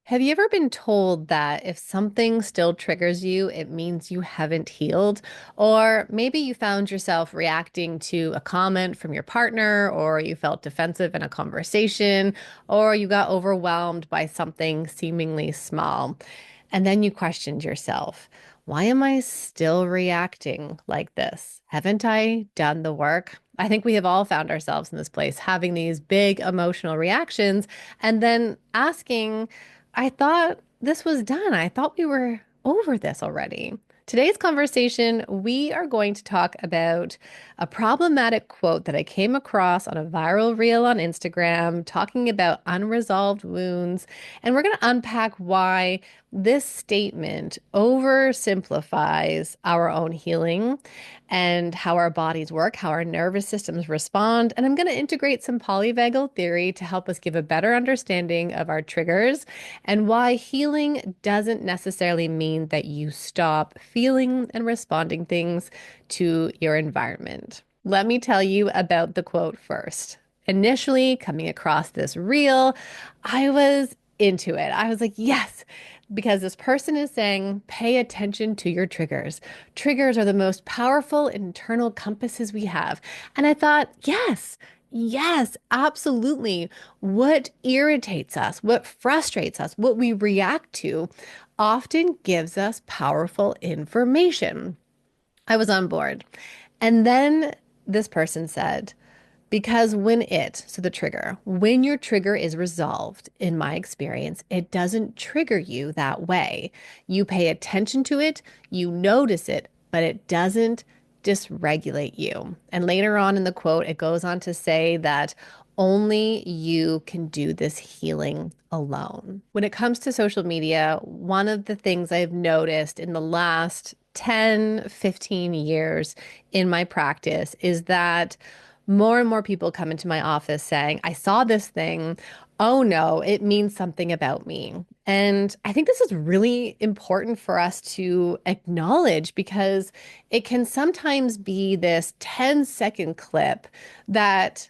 Have you ever been told that if something still triggers you, it means you haven't healed? Or maybe you found yourself reacting to a comment from your partner, or you felt defensive in a conversation, or you got overwhelmed by something seemingly small. And then you questioned yourself, why am I still reacting like this? Haven't I done the work? I think we have all found ourselves in this place, having these big emotional reactions and then asking, I thought this was done. I thought we were over this already. Today's conversation, we are going to talk about a problematic quote that I came across on a viral reel on Instagram talking about unresolved wounds. And we're going to unpack why this statement oversimplifies our own healing and how our bodies work, how our nervous systems respond. And I'm going to integrate some polyvagal theory to help us give a better understanding of our triggers and why healing doesn't necessarily mean that you stop feeling and responding things to your environment. Let me tell you about the quote first. Initially, coming across this reel, I was into it. I was like, yes, because this person is saying, pay attention to your triggers. Triggers are the most powerful internal compasses we have. And I thought, yes, yes, absolutely. What irritates us, what frustrates us, what we react to often gives us powerful information. I was on board. And then this person said, because so the trigger, when your trigger is resolved, in my experience, it doesn't trigger you that way. You pay attention to it, you notice it, but it doesn't dysregulate you. And later on in the quote, it goes on to say that only you can do this healing alone. When it comes to social media, one of the things I've noticed in the last 10, 15 years in my practice is that more and more people come into my office saying, I saw this thing. Oh no, it means something about me. And I think this is really important for us to acknowledge because it can sometimes be this 10-second clip that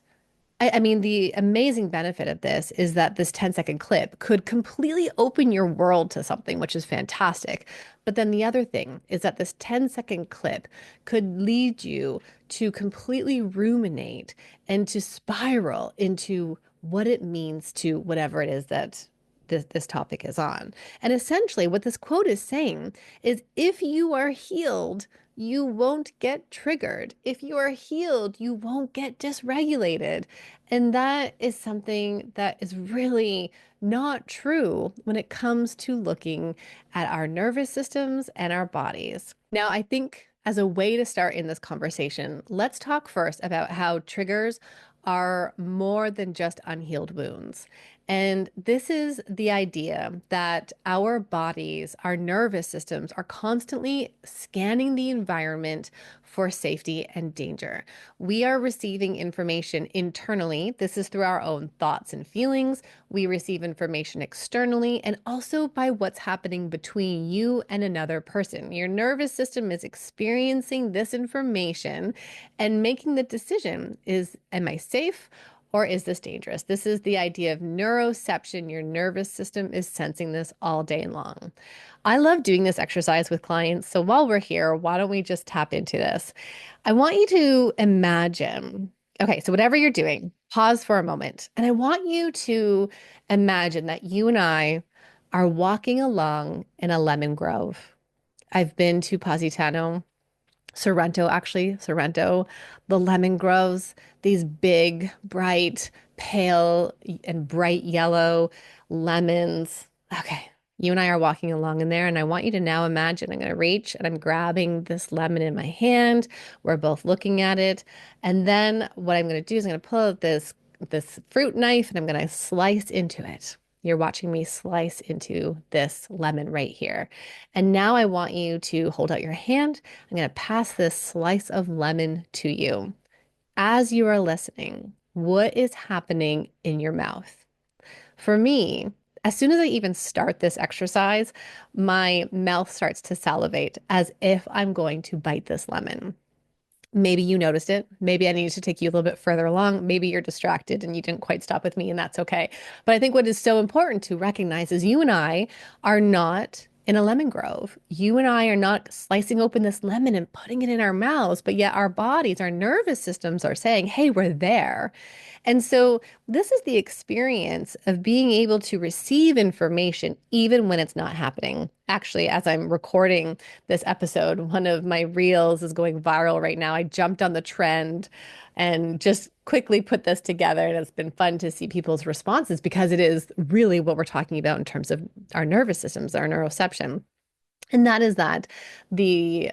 I mean, the amazing benefit of this is that this 10-second clip could completely open your world to something, which is fantastic. But then the other thing is that this 10-second clip could lead you to completely ruminate and to spiral into what it means to whatever it is that this topic is on. And essentially, what this quote is saying is if you are healed, you won't get triggered. If you are healed, you won't get dysregulated. And that is something that is really not true when it comes to looking at our nervous systems and our bodies. Now, I think as a way to start in this conversation, let's talk first about how triggers are more than just unhealed wounds. And this is the idea that our bodies, our nervous systems are constantly scanning the environment for safety and danger. We are receiving information internally. This is through our own thoughts and feelings. We receive information externally and also by what's happening between you and another person. Your nervous system is experiencing this information and making the decision am I safe? Or is this dangerous? This is the idea of neuroception. Your nervous system is sensing this all day long. I love doing this exercise with clients. So while we're here, why don't we just tap into this? I want you to imagine, okay, so whatever you're doing, pause for a moment. And I want you to imagine that you and I are walking along in a lemon grove. I've been to Positano. Sorrento, the lemon groves, these big, bright, pale, and bright yellow lemons. Okay, you and I are walking along in there, and I want you to now imagine I'm going to reach and I'm grabbing this lemon in my hand. We're both looking at it. And then what I'm going to do is I'm going to pull out this fruit knife and I'm going to slice into it. You're watching me slice into this lemon right here. And now I want you to hold out your hand. I'm going to pass this slice of lemon to you. As you are listening, what is happening in your mouth? For me, as soon as I even start this exercise, my mouth starts to salivate as if I'm going to bite this lemon. Maybe you noticed it. Maybe I needed to take you a little bit further along. Maybe you're distracted and you didn't quite stop with me, and that's okay. But I think what is so important to recognize is you and I are not in a lemon grove. You and I are not slicing open this lemon and putting it in our mouths, but yet our bodies, our nervous systems are saying, hey, we're there. And so this is the experience of being able to receive information even when it's not happening. Actually, as I'm recording this episode, one of my reels is going viral right now. I jumped on the trend and just quickly put this together. And it's been fun to see people's responses because it is really what we're talking about in terms of our nervous systems, our neuroception. And that is that the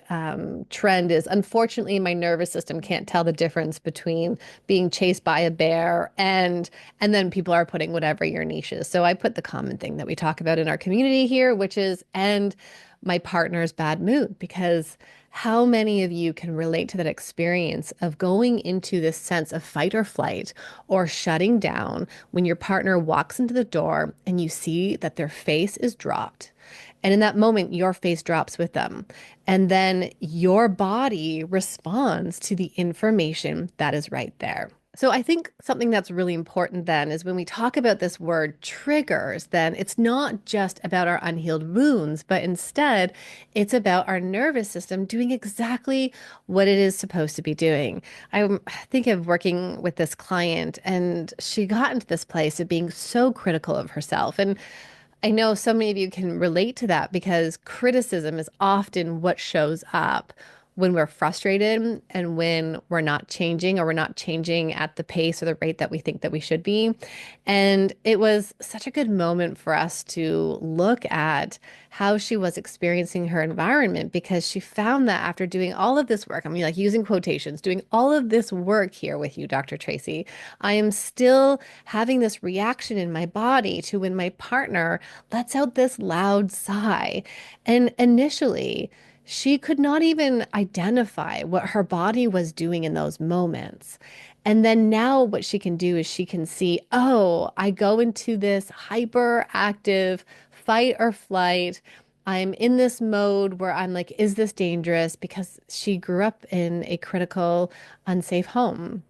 trend is, unfortunately, my nervous system can't tell the difference between being chased by a bear and then people are putting whatever your niche is. So I put the common thing that we talk about in our community here, which is and my partner's bad mood, because how many of you can relate to that experience of going into this sense of fight or flight or shutting down when your partner walks into the door and you see that their face is dropped? And in that moment, your face drops with them. And then your body responds to the information that is right there. So I think something that's really important then is when we talk about this word triggers, then it's not just about our unhealed wounds, but instead it's about our nervous system doing exactly what it is supposed to be doing. I think of working with this client and she got into this place of being so critical of herself. And I know so many of you can relate to that because criticism is often what shows up when we're frustrated and when we're not changing or we're not changing at the pace or the rate that we think that we should be. And it was such a good moment for us to look at how she was experiencing her environment because she found that after doing all of this work, I mean, like using quotations, doing all of this work here with you, Dr. Tracy, I am still having this reaction in my body to when my partner lets out this loud sigh. And initially, she could not even identify what her body was doing in those moments. And then now what she can do is she can see, oh, I go into this hyperactive fight or flight. I'm in this mode where I'm like, is this dangerous? Because she grew up in a critical, unsafe home.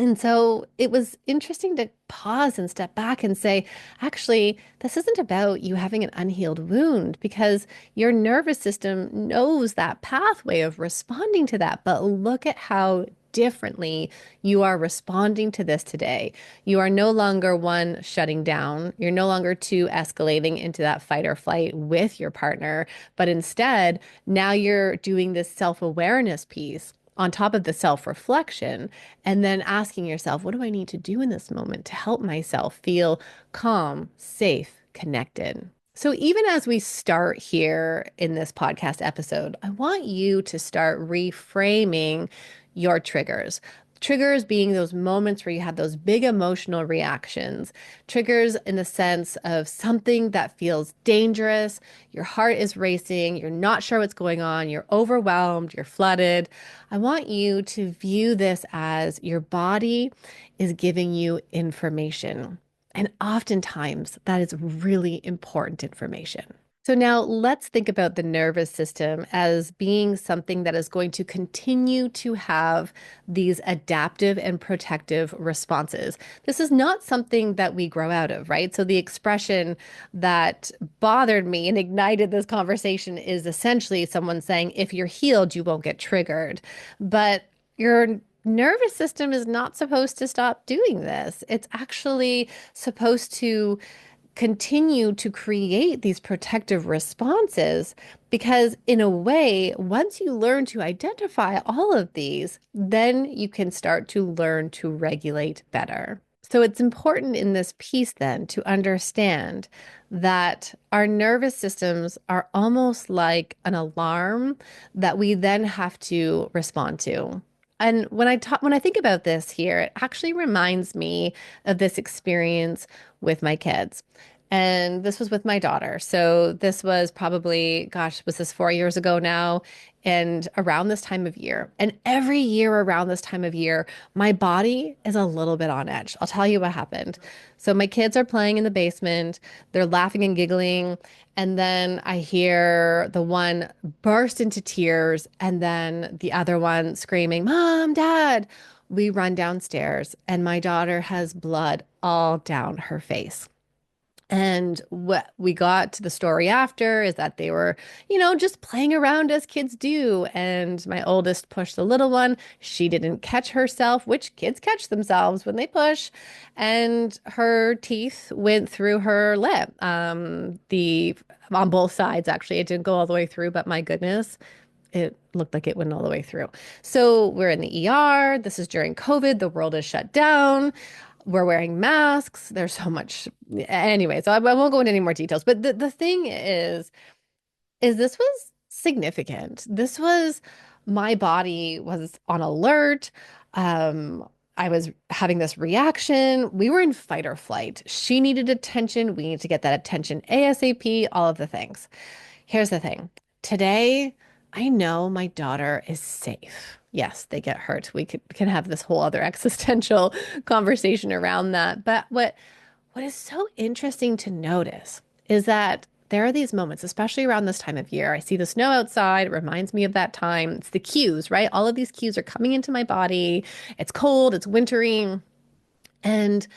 And so it was interesting to pause and step back and say, actually, this isn't about you having an unhealed wound because your nervous system knows that pathway of responding to that. But look at how differently you are responding to this today. You are no longer one shutting down. You're no longer two escalating into that fight or flight with your partner, but instead, now you're doing this self-awareness piece on top of the self-reflection and then asking yourself, what do I need to do in this moment to help myself feel calm, safe, connected? So, even as we start here in this podcast episode, I want you to start reframing your triggers. Triggers being those moments where you have those big emotional reactions. Triggers in the sense of something that feels dangerous, your heart is racing, you're not sure what's going on, you're overwhelmed, you're flooded. I want you to view this as your body is giving you information. And oftentimes that is really important information. So now let's think about the nervous system as being something that is going to continue to have these adaptive and protective responses. This is not something that we grow out of, right? So the expression that bothered me and ignited this conversation is essentially someone saying, if you're healed, you won't get triggered. But your nervous system is not supposed to stop doing this. It's actually supposed to continue to create these protective responses because, in a way, once you learn to identify all of these, then you can start to learn to regulate better. So it's important in this piece then to understand that our nervous systems are almost like an alarm that we then have to respond to. And when I think about this here, it actually reminds me of this experience with my kids. And this was with my daughter. So this was probably, gosh, was this 4 years ago now? And around this time of year. And every year around this time of year, my body is a little bit on edge. I'll tell you what happened. So my kids are playing in the basement. They're laughing and giggling. And then I hear the one burst into tears and then the other one screaming, Mom, Dad. We run downstairs and my daughter has blood all down her face. And what we got to the story after is that they were, just playing around as kids do. And my oldest pushed the little one. She didn't catch herself, which kids catch themselves when they push. And her teeth went through her lip. The on both sides, actually. It didn't go all the way through, but my goodness, it looked like it went all the way through. So we're in the ER. This is during COVID. The world is shut down. We're wearing masks. There's so much. Anyway, so I won't go into any more details. But the thing is this was significant. This was my body was on alert. I was having this reaction. We were in fight or flight. She needed attention. We need to get that attention ASAP, all of the things. Here's the thing. Today, I know my daughter is safe. Yes, they get hurt. We can have this whole other existential conversation around that. But what is so interesting to notice is that there are these moments, especially around this time of year. I see the snow outside. It reminds me of that time. It's the cues, right? All of these cues are coming into my body. It's cold, it's wintry, and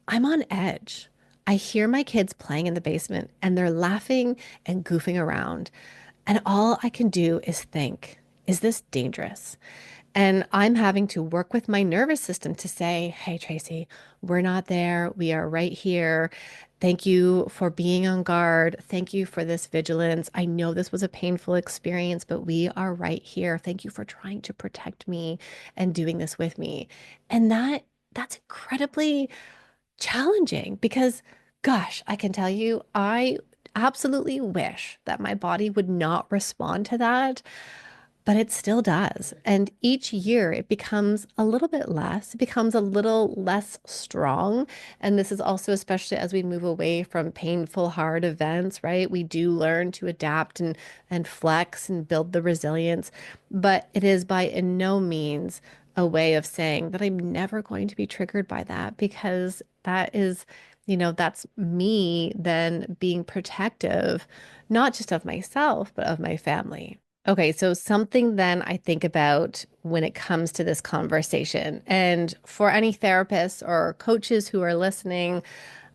I'm on edge. I hear my kids playing in the basement and they're laughing and goofing around. And all I can do is think, is this dangerous? And I'm having to work with my nervous system to say, hey, Tracy, we're not there. We are right here. Thank you for being on guard. Thank you for this vigilance. I know this was a painful experience, but we are right here. Thank you for trying to protect me and doing this with me. And that's incredibly challenging because, gosh, I can tell you, I absolutely wish that my body would not respond to that, but it still does. And each year it becomes a little bit less, it becomes a little less strong. And this is also, especially as we move away from painful, hard events, right? We do learn to adapt and flex and build the resilience, but it is by in no means a way of saying that I'm never going to be triggered by that because that is, that's me then being protective, not just of myself, but of my family. Okay, so something then I think about when it comes to this conversation, and for any therapists or coaches who are listening,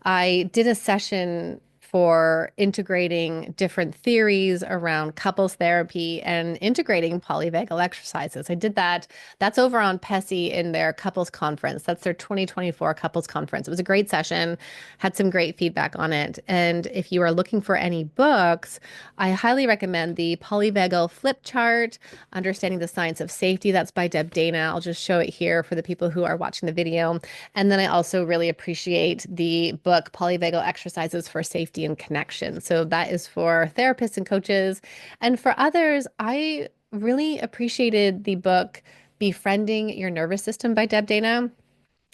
I did a session for integrating different theories around couples therapy and integrating polyvagal exercises. I did that. That's over on PESI in their couples conference. That's their 2024 couples conference. It was a great session, had some great feedback on it. And if you are looking for any books, I highly recommend the Polyvagal Flip Chart, Understanding the Science of Safety. That's by Deb Dana. I'll just show it here for the people who are watching the video. And then I also really appreciate the book Polyvagal Exercises for Safety and Connection. So that is for therapists and coaches. And for others, I really appreciated the book Befriending Your Nervous System by Deb Dana.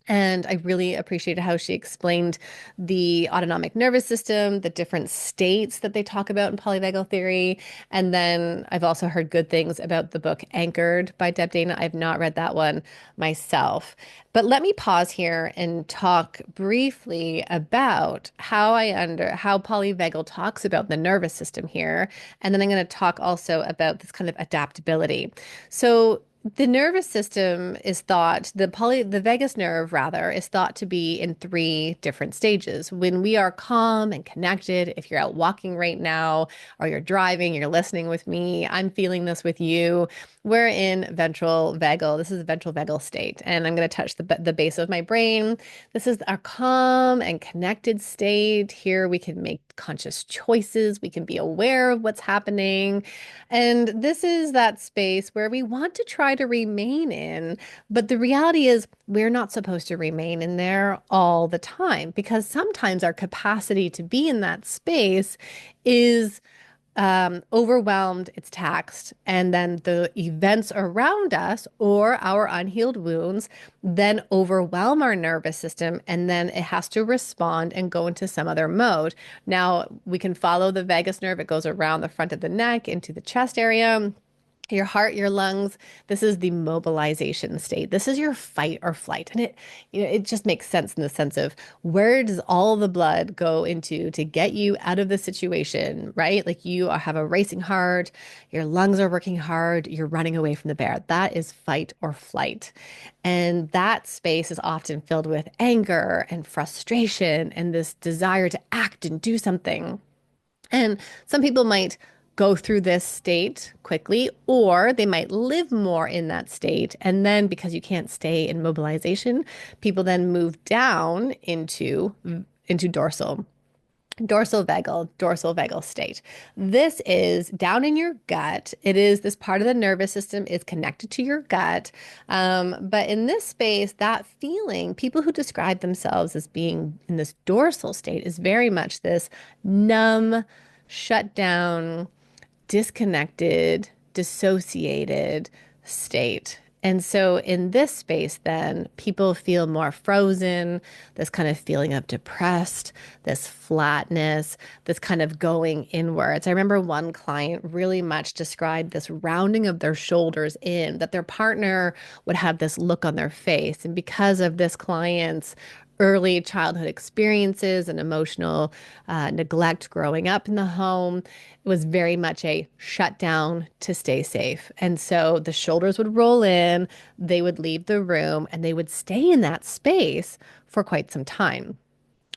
And I really appreciated how she explained the autonomic nervous system, the different states that they talk about in polyvagal theory. And then I've also heard good things about the book Anchored by Deb Dana. I've not read that one myself. But let me pause here and talk briefly about how polyvagal talks about the nervous system here. And then I'm going to talk also about this kind of adaptability. So the nervous system is thought, the vagus nerve rather, is thought to be in three different stages. When we are calm and connected, if you're out walking right now, or you're driving, you're listening with me, I'm feeling this with you, we're in ventral vagal. This is the ventral vagal state. And I'm going to touch the base of my brain. This is our calm and connected state. Here we can make conscious choices. We can be aware of what's happening. And this is that space where we want to try to remain in. But the reality is we're not supposed to remain in there all the time because sometimes our capacity to be in that space is overwhelmed, it's taxed, and then the events around us or our unhealed wounds then overwhelm our nervous system, and then it has to respond and go into some other mode. Now, we can follow the vagus nerve. It goes around the front of the neck into the chest area, your heart, your lungs. This is the mobilization state. This is your fight or flight. And it just makes sense in the sense of where does all the blood go into to get you out of the situation, right? Like have a racing heart, your lungs are working hard, you're running away from the bear. That is fight or flight. And that space is often filled with anger and frustration and this desire to act and do something. And some people might go through this state quickly, or they might live more in that state. And then because you can't stay in mobilization, people then move down into dorsal vagal state. This is down in your gut. It is this part of the nervous system is connected to your gut. But in this space, that feeling, people who describe themselves as being in this dorsal state is very much this numb, shut down, disconnected, dissociated state. And so in this space, then people feel more frozen, this kind of feeling of depressed, this flatness, this kind of going inwards. I remember one client really much described this rounding of their shoulders in, that their partner would have this look on their face. And because of this client's early childhood experiences and emotional neglect growing up in the home, it was very much a shutdown to stay safe. And so the shoulders would roll in, they would leave the room, and they would stay in that space for quite some time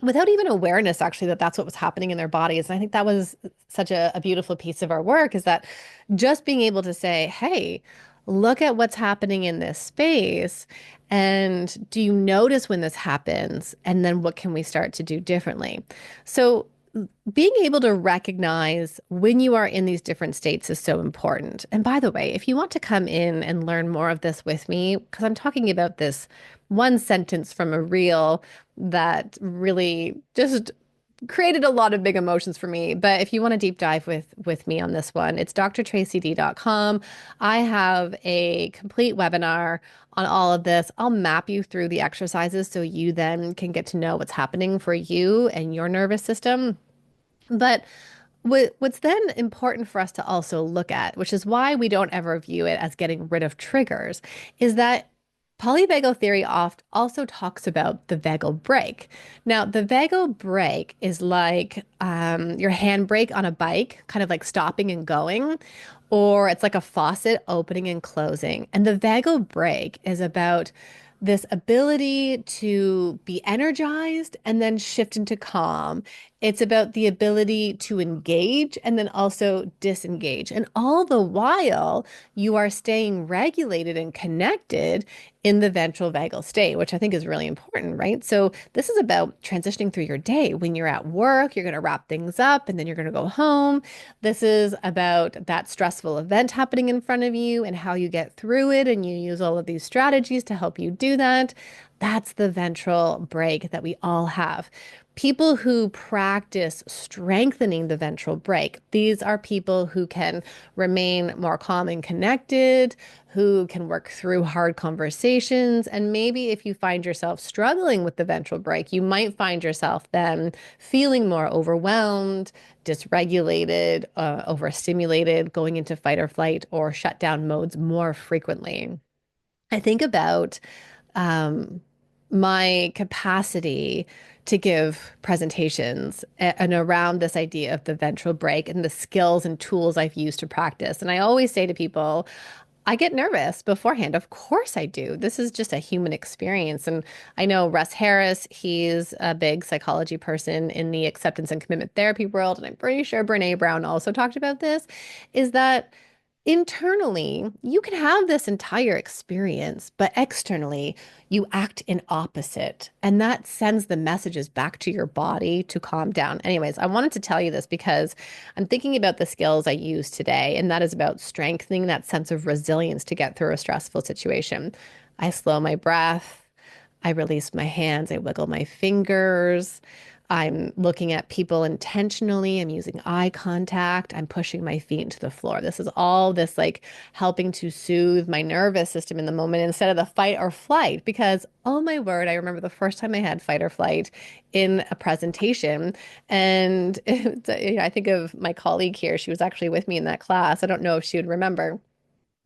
without even awareness, actually, that that's what was happening in their bodies. And I think that was such a beautiful piece of our work, is that just being able to say, hey, look at what's happening in this space. And do you notice when this happens? And then what can we start to do differently? So being able to recognize when you are in these different states is so important. And by the way, if you want to come in and learn more of this with me, because I'm talking about this one sentence from a reel that really just created a lot of big emotions for me. But if you want to deep dive with me on this one, it's drtracyd.com. I have a complete webinar on all of this. I'll map you through the exercises so you then can get to know what's happening for you and your nervous system. But what's then important for us to also look at, which is why we don't ever view it as getting rid of triggers, is that polyvagal theory oft also talks about the vagal brake. Now, the vagal brake is like your handbrake on a bike, kind of like stopping and going, or it's like a faucet opening and closing. And the vagal brake is about this ability to be energized and then shift into calm. It's about the ability to engage and then also disengage. And all the while, you are staying regulated and connected in the ventral vagal state, which I think is really important, right? So this is about transitioning through your day. When you're at work, you're going to wrap things up and then you're going to go home. This is about that stressful event happening in front of you and how you get through it. And you use all of these strategies to help you do that. That's the ventral brake that we all have. People who practice strengthening the ventral brake, these are people who can remain more calm and connected, who can work through hard conversations. And maybe if you find yourself struggling with the ventral brake, you might find yourself then feeling more overwhelmed, dysregulated, overstimulated, going into fight or flight or shutdown modes more frequently. I think about um, my capacity to give presentations and around this idea of the ventral brake and the skills and tools I've used to practice. And I always say to people, I get nervous beforehand. Of course I do. This is just a human experience. And I know Russ Harris, he's a big psychology person in the acceptance and commitment therapy world. And I'm pretty sure Brene Brown also talked about this, is that internally, you can have this entire experience, but externally, you act in opposite. And that sends the messages back to your body to calm down. Anyways, I wanted to tell you this because I'm thinking about the skills I use today, and that is about strengthening that sense of resilience to get through a stressful situation. I slow my breath. I release my hands. I wiggle my fingers. I'm looking at people intentionally. I'm using eye contact. I'm pushing my feet into the floor. This is all this like helping to soothe my nervous system in the moment instead of the fight or flight. Because, oh my word, I remember the first time I had fight or flight in a presentation. And I think of my colleague here. She was actually with me in that class. I don't know if she would remember.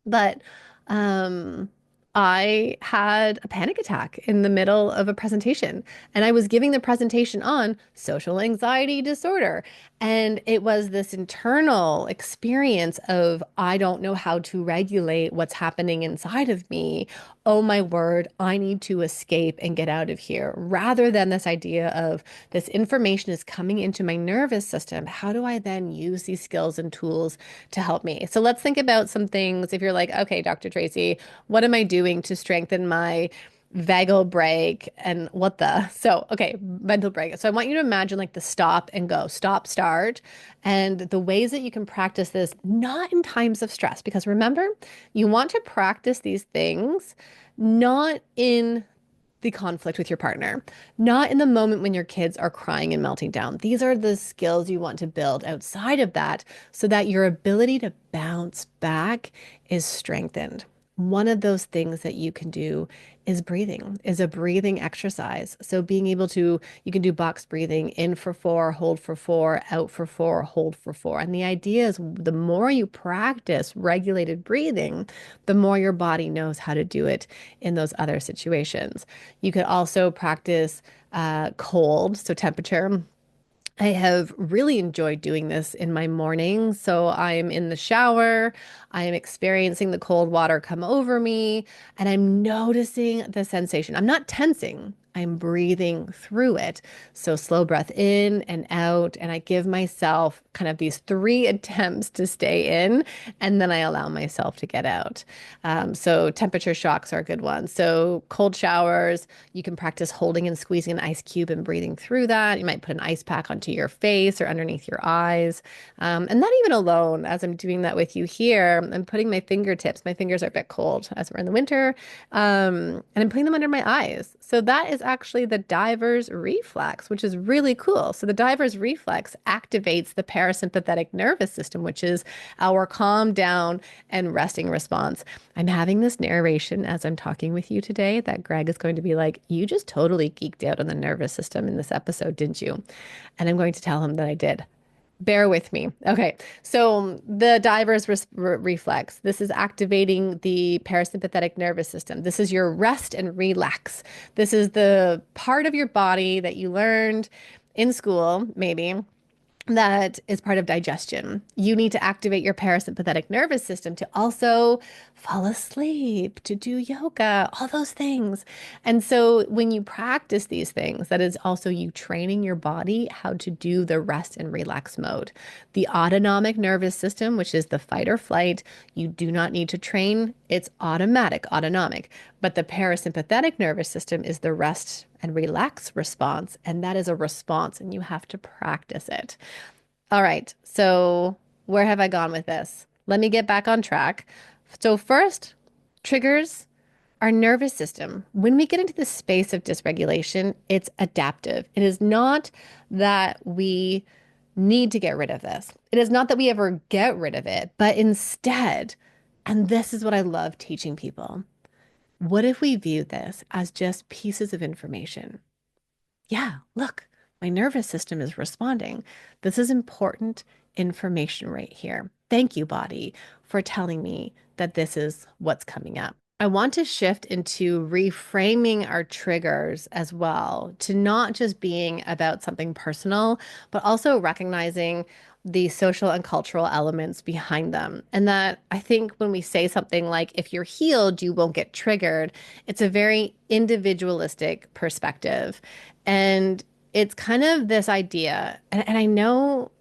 But um, I had a panic attack in the middle of a presentation, and I was giving the presentation on social anxiety disorder. And it was this internal experience of, I don't know how to regulate what's happening inside of me. Oh my word, I need to escape and get out of here, rather than this idea of this information is coming into my nervous system. How do I then use these skills and tools to help me? So let's think about some things. If you're like, okay, Dr. Tracy, what am I doing to strengthen my vagal brake and what the? So, okay, mental break. So I want you to imagine like the stop and go, stop, start, and the ways that you can practice this, not in times of stress, because remember, you want to practice these things not in the conflict with your partner, not in the moment when your kids are crying and melting down. These are the skills you want to build outside of that so that your ability to bounce back is strengthened. One of those things that you can do is breathing, is a breathing exercise. So being able to, you can do box breathing in for 4, hold for 4, out for 4, hold for 4. And the idea is the more you practice regulated breathing, the more your body knows how to do it in those other situations. You could also practice cold, so temperature. I have really enjoyed doing this in my mornings. So I'm in the shower, I am experiencing the cold water come over me, and I'm noticing the sensation. I'm not tensing, I'm breathing through it. So slow breath in and out, and I give myself kind of these 3 attempts to stay in, and then I allow myself to get out. So temperature shocks are a good one. So cold showers, you can practice holding and squeezing an ice cube and breathing through that. You might put an ice pack onto your face or underneath your eyes. And not even alone, as I'm doing that with you here, I'm putting my fingertips, my fingers are a bit cold as we're in the winter, and I'm putting them under my eyes. So that is actually the diver's reflex, which is really cool. So the diver's reflex activates the parasympathetic nervous system, which is our calm down and resting response. I'm having this narration as I'm talking with you today that Greg is going to be like, you just totally geeked out on the nervous system in this episode, didn't you? And I'm going to tell him that I did. Bear with me. Okay. So the diver's reflex, this is activating the parasympathetic nervous system. This is your rest and relax. This is the part of your body that you learned in school, maybe, that is part of digestion. You need to activate your parasympathetic nervous system to also fall asleep, to do yoga, all those things. And so when you practice these things, that is also you training your body how to do the rest and relax mode. The autonomic nervous system, which is the fight or flight, you do not need to train. It's automatic, autonomic. But the parasympathetic nervous system is the rest and relax response. And that is a response, and you have to practice it. All right. So, where have I gone with this? Let me get back on track. So, first, triggers our nervous system. When we get into the space of dysregulation, it's adaptive. It is not that we need to get rid of this. It is not that we ever get rid of it, but instead, and this is what I love teaching people, what if we view this as just pieces of information? Yeah, look, my nervous system is responding. This is important information right here. Thank you, body, for telling me that this is what's coming up. I want to shift into reframing our triggers as well, to not just being about something personal, but also recognizing the social and cultural elements behind them. And that I think when we say something like, if you're healed, you won't get triggered, it's a very individualistic perspective. And it's kind of this idea, and I know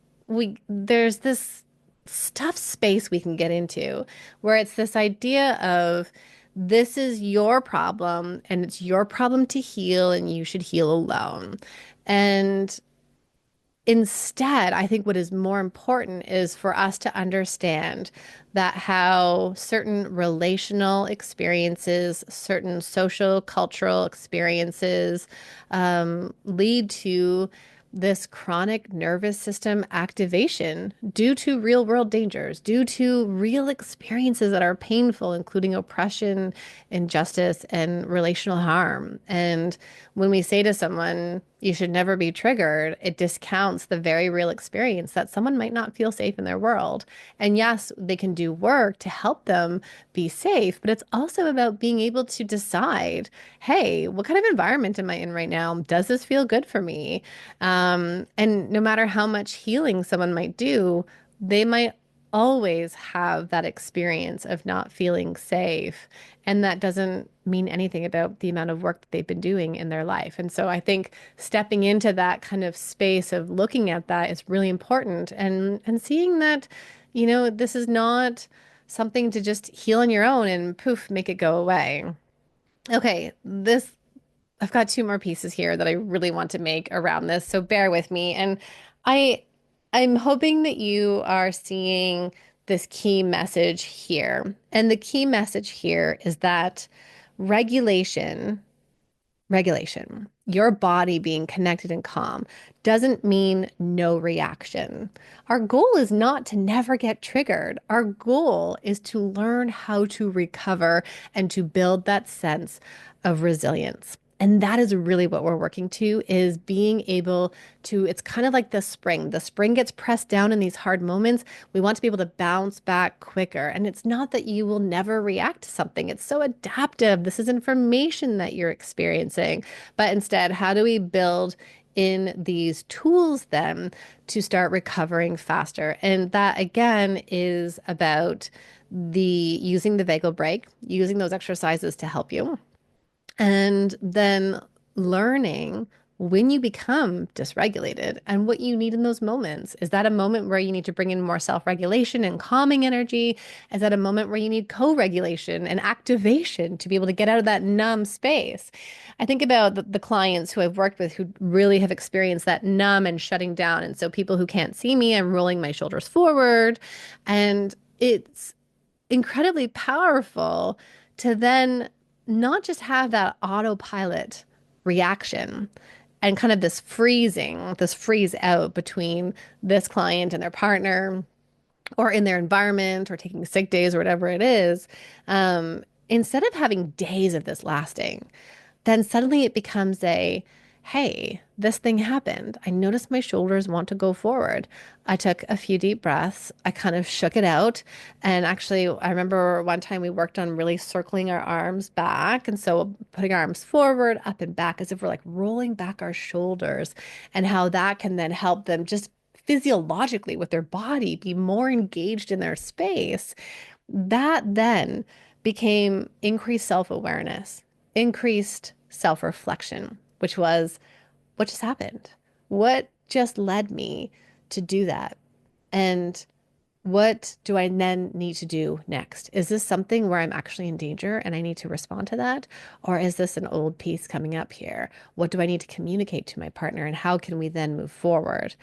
there's this stuff space we can get into where it's this idea of this is your problem and it's your problem to heal and you should heal alone. And instead, I think what is more important is for us to understand that how certain relational experiences, certain social, cultural experiences lead to this chronic nervous system activation due to real world dangers, due to real experiences that are painful, including oppression, injustice, and relational harm. And when we say to someone, you should never be triggered, it discounts the very real experience that someone might not feel safe in their world. And yes, they can do work to help them be safe, but it's also about being able to decide, hey, what kind of environment am I in right now? Does this feel good for me? And no matter how much healing someone might do, they might always have that experience of not feeling safe. And that doesn't mean anything about the amount of work that they've been doing in their life. And so I think stepping into that kind of space of looking at that is really important and seeing that, this is not something to just heal on your own and poof, make it go away. Okay, this I've got two more pieces here that I really want to make around this, so bear with me. And I I'm hoping that you are seeing this key message here. And the key message here is that regulation your body being connected and calm doesn't mean no reaction. Our goal is not to never get triggered. Our goal is to learn how to recover and to build that sense of resilience. And that is really what we're working to is being able to, it's kind of like the spring. The spring gets pressed down in these hard moments. We want to be able to bounce back quicker. And it's not that you will never react to something. It's so adaptive. This is information that you're experiencing. But instead, how do we build in these tools then to start recovering faster? And that again is about the using the vagal brake, using those exercises to help you and then learning when you become dysregulated and what you need in those moments. Is that a moment where you need to bring in more self-regulation and calming energy? Is that a moment where you need co-regulation and activation to be able to get out of that numb space? I think about the clients who I've worked with who really have experienced that numb and shutting down. And so people who can't see me, I'm rolling my shoulders forward. And it's incredibly powerful to then not just have that autopilot reaction and kind of this freeze out between this client and their partner or in their environment or taking sick days or whatever it is. Instead of having days of this lasting, then suddenly it becomes hey, this thing happened. I noticed my shoulders want to go forward. I took a few deep breaths. I kind of shook it out. And actually, I remember one time we worked on really circling our arms back. And so putting our arms forward, up and back, as if we're like rolling back our shoulders, and how that can then help them just physiologically with their body be more engaged in their space. That then became increased self-awareness, increased self-reflection, which was what just happened? What just led me to do that? And what do I then need to do next? Is this something where I'm actually in danger and I need to respond to that? Or is this an old piece coming up here? What do I need to communicate to my partner and how can we then move forward?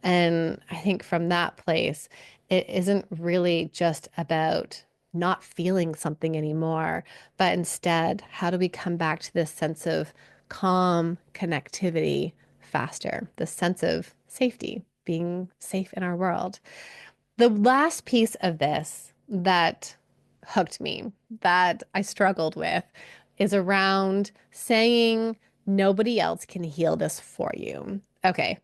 And I think from that place, it isn't really just about not feeling something anymore, but instead, how do we come back to this sense of calm connectivity faster, this sense of safety, being safe in our world? The last piece of this that hooked me, that I struggled with, is around saying nobody else can heal this for you. Okay.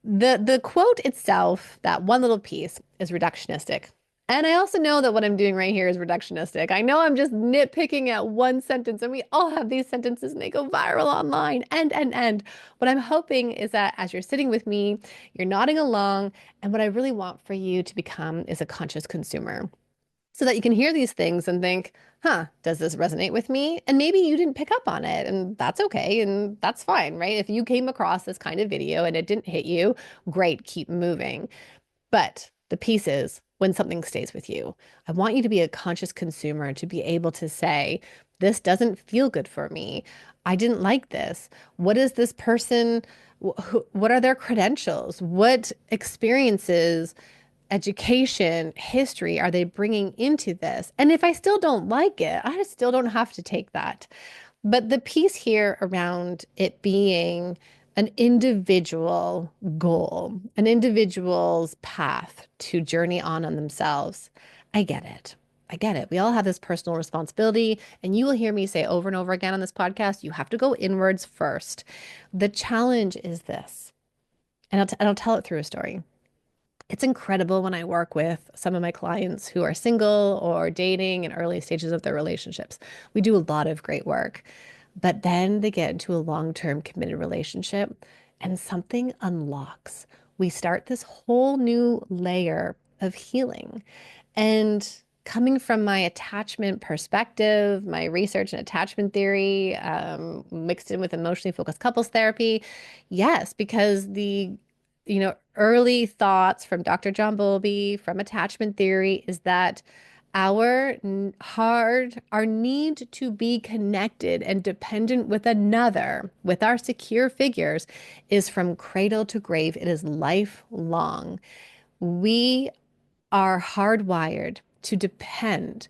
The quote itself, that one little piece, is reductionistic. And I also know that what I'm doing right here is reductionistic. I know I'm just nitpicking at one sentence, and we all have these sentences and they go viral online. And. What I'm hoping is that as you're sitting with me, you're nodding along, and what I really want for you to become is a conscious consumer so that you can hear these things and think, huh, does this resonate with me? And maybe you didn't pick up on it, and that's okay, and that's fine, right? If you came across this kind of video and it didn't hit you, great, keep moving. But the piece is when something stays with you, I want you to be a conscious consumer to be able to say, this doesn't feel good for me. I didn't like this. What is this person? What are their credentials? What experiences, education, history are they bringing into this? And if I still don't like it, I still don't have to take that. But the piece here around it being an individual goal, an individual's path to journey on themselves. I get it. I get it. We all have this personal responsibility, and you will hear me say over and over again on this podcast, you have to go inwards first. The challenge is this, and I'll tell it through a story. It's incredible when I work with some of my clients who are single or dating in early stages of their relationships. We do a lot of great work, but then they get into a long-term committed relationship and something unlocks. We start this whole new layer of healing. And coming from my attachment perspective, my research and attachment theory, mixed in with emotionally focused couples therapy, yes, because early thoughts from Dr. John Bowlby from attachment theory is that our need to be connected and dependent with another, with our secure figures, is from cradle to grave. It is lifelong. We are hardwired to depend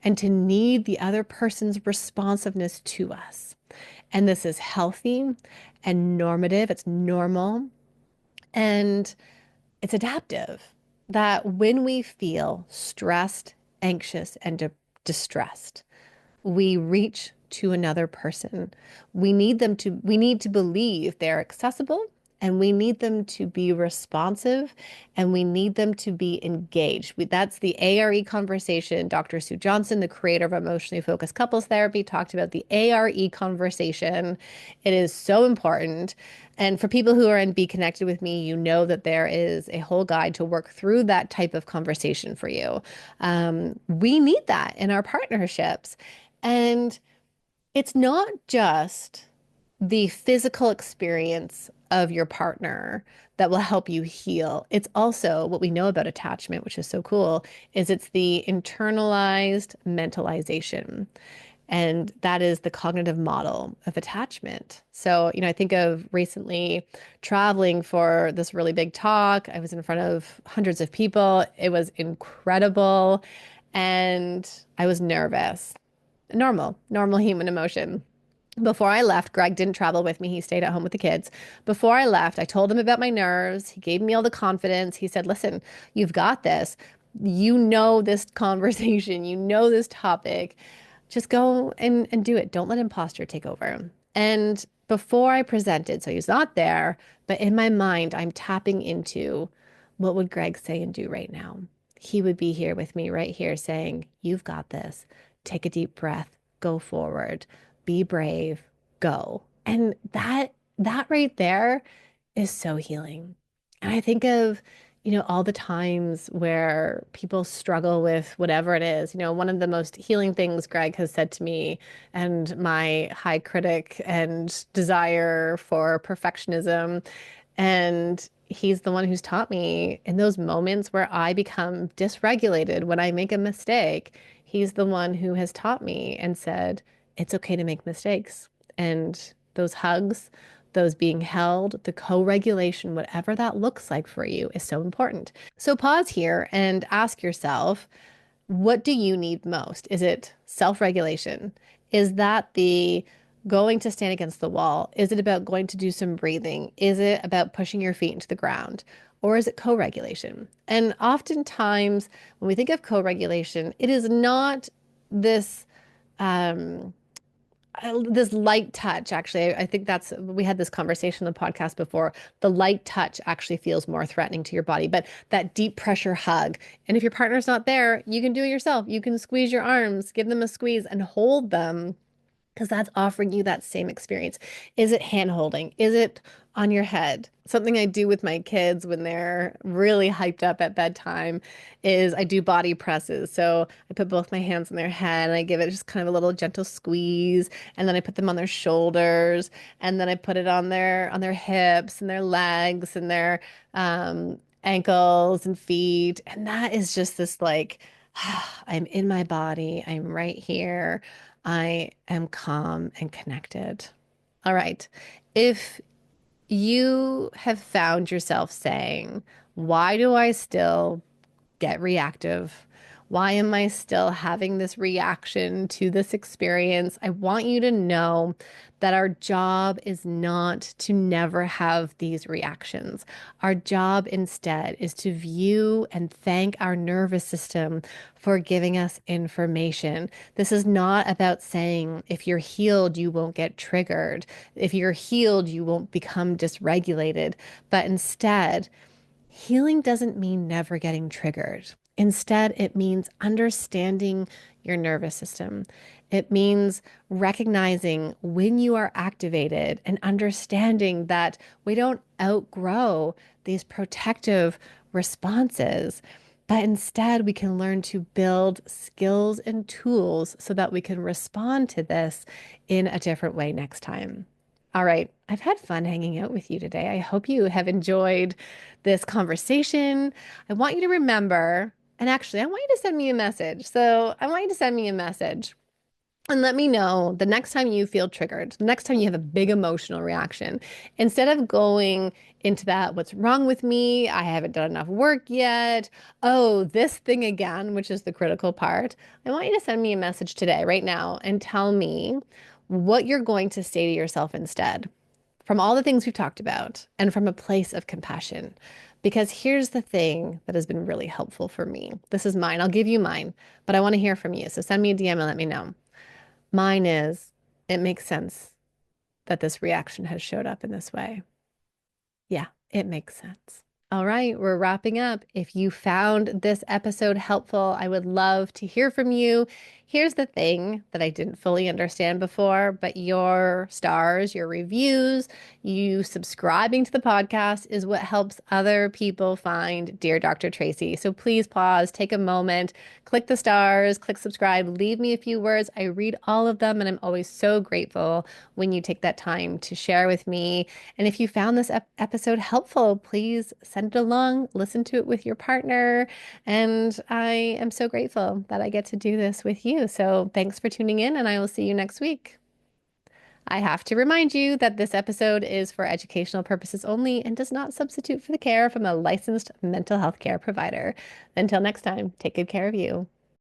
and to need the other person's responsiveness to us. And this is healthy and normative. It's normal. And it's adaptive that when we feel stressed, anxious, and distressed, we reach to another person. We need to believe they're accessible, and we need them to be responsive, and we need them to be engaged. That's the ARE conversation. Dr. Sue Johnson, the creator of emotionally focused couples therapy, talked about the ARE conversation. It is so important. And for people who are in Be Connected with Me, you know that there is a whole guide to work through that type of conversation for you. We need that in our partnerships. And it's not just the physical experience of your partner that will help you heal. It's also what we know about attachment, which is so cool, is it's the internalized mentalization. And that is the cognitive model of attachment. So, I think of recently traveling for this really big talk. I was in front of hundreds of people. It was incredible. And I was nervous. Normal human emotion. Before I left, Greg didn't travel with me. He stayed at home with the kids. Before I left, I told him about my nerves. He gave me all the confidence. He said, listen, you've got this. You know this conversation. You know this topic. Just go and do it. Don't let imposter take over. And before I presented, so he's not there, but in my mind, I'm tapping into what would Greg say and do right now? He would be here with me right here saying, you've got this. Take a deep breath, go forward, be brave, go. And that right there is so healing. And I think of, all the times where people struggle with whatever it is. One of the most healing things Greg has said to me, and my high critic and desire for perfectionism, and he's the one who's taught me in those moments where I become dysregulated, when I make a mistake, he's the one who has taught me and said, it's okay to make mistakes. And those hugs, those being held, the co-regulation, whatever that looks like for you, is so important. So pause here and ask yourself, what do you need most? Is it self-regulation? Is that the going to stand against the wall? Is it about going to do some breathing? Is it about pushing your feet into the ground? Or is it co-regulation? And oftentimes, when we think of co-regulation, it is not this um, this light touch. Actually, I think we had this conversation on the podcast before. The light touch actually feels more threatening to your body, but that deep pressure hug. And if your partner's not there, you can do it yourself. You can squeeze your arms, give them a squeeze, and hold them, because that's offering you that same experience. Is it hand holding? Is it on your head? Something I do with my kids when they're really hyped up at bedtime is I do body presses. So I put both my hands on their head and I give it just kind of a little gentle squeeze, and then I put them on their shoulders, and then I put it on their hips and their legs and their ankles and feet. And that is just this like, I'm in my body. I'm right here. I am calm and connected. All right. If you have found yourself saying, why do I still get reactive? Why am I still having this reaction to this experience? I want you to know that our job is not to never have these reactions. Our job instead is to view and thank our nervous system for giving us information. This is not about saying if you're healed, you won't get triggered. If you're healed, you won't become dysregulated. But instead, healing doesn't mean never getting triggered. Instead, it means understanding your nervous system. It means recognizing when you are activated and understanding that we don't outgrow these protective responses, but instead we can learn to build skills and tools so that we can respond to this in a different way next time. All right, I've had fun hanging out with you today. I hope you have enjoyed this conversation. I want you to remember, and actually, I want you to send me a message. So I want you to send me a message and let me know the next time you feel triggered, the next time you have a big emotional reaction, instead of going into that, what's wrong with me? I haven't done enough work yet. Oh, this thing again, which is the critical part. I want you to send me a message today, right now, and tell me what you're going to say to yourself instead from all the things we've talked about and from a place of compassion. Because here's the thing that has been really helpful for me. This is mine. I'll give you mine, but I want to hear from you. So send me a DM and let me know. Mine is, it makes sense that this reaction has showed up in this way. Yeah, it makes sense. All right, we're wrapping up. If you found this episode helpful, I would love to hear from you. Here's the thing that I didn't fully understand before, but your stars, your reviews, you subscribing to the podcast is what helps other people find Dear Dr. Tracy. So please pause, take a moment, click the stars, click subscribe, leave me a few words. I read all of them, and I'm always so grateful when you take that time to share with me. And if you found this episode helpful, please send it along, listen to it with your partner. And I am so grateful that I get to do this with you. So thanks for tuning in, and I will see you next week. I have to remind you that this episode is for educational purposes only and does not substitute for the care from a licensed mental health care provider. Until next time, take good care of you.